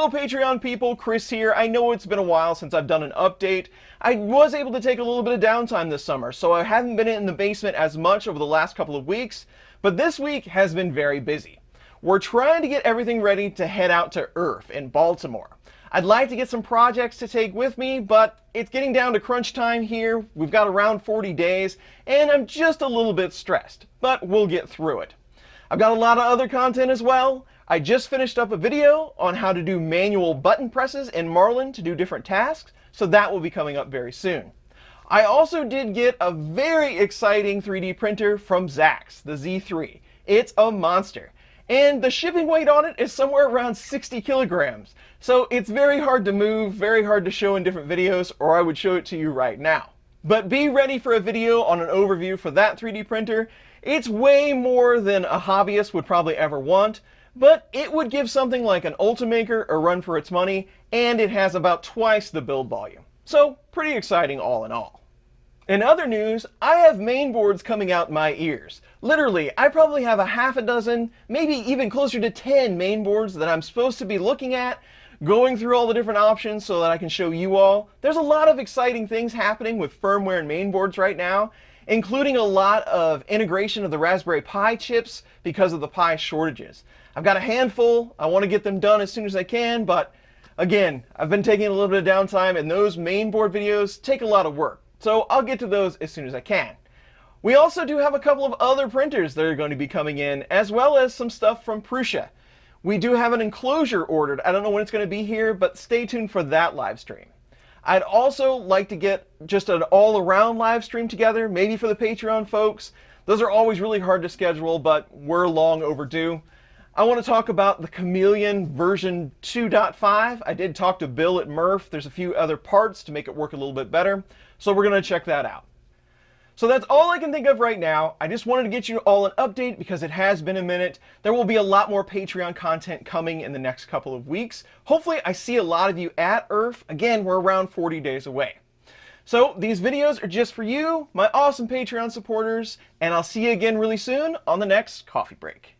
Hello Patreon people, Chris here. I know it's been a while since I've done an update. I was able to take a little bit of downtime this summer, so I haven't been in the basement as much over the last couple of weeks, but this week has been very busy. We're trying to get everything ready to head out to ERRF in Baltimore. I'd like to get some projects to take with me, but it's getting down to crunch time here. We've got around 40 days, and I'm just a little bit stressed, but we'll get through it. I've got a lot of other content as well. I just finished up a video on how to do manual button presses in Marlin to do different tasks, so that will be coming up very soon. I also did get a very exciting 3D printer from Zax, the Z3. It's a monster. And the shipping weight on it is somewhere around 60 kilograms. So it's very hard to move, very hard to show in different videos, or I would show it to you right now. But be ready for a video on an overview for that 3D printer. It's way more than a hobbyist would probably ever want, but it would give something like an Ultimaker a run for its money, and it has about twice the build volume. So pretty exciting all in all. In other news, I have mainboards coming out my ears. Literally, I probably have a half a dozen, maybe even closer to 10 mainboards that I'm supposed to be looking at, going through all the different options so that I can show you all. There's a lot of exciting things happening with firmware and mainboards right now, including a lot of integration of the Raspberry Pi chips because of the Pi shortages. I've got a handful. I want to get them done as soon as I can, but again, I've been taking a little bit of downtime, and those mainboard videos take a lot of work. So I'll get to those as soon as I can. We also do have a couple of other printers that are going to be coming in, as well as some stuff from Prusa. We do have an enclosure ordered. I don't know when it's going to be here, but stay tuned for that live stream. I'd also like to get just an all-around live stream together, maybe for the Patreon folks. Those are always really hard to schedule, but we're long overdue. I want to talk about the Chameleon version 2.5. I did talk to Bill at Murph. There's a few other parts to make it work a little bit better, so we're going to check that out. So that's all I can think of right now. I just wanted to get you all an update because it has been a minute. There will be a lot more Patreon content coming in the next couple of weeks. Hopefully I see a lot of you at ERRF. Again, we're around 40 days away. So these videos are just for you, my awesome Patreon supporters, and I'll see you again really soon on the next coffee break.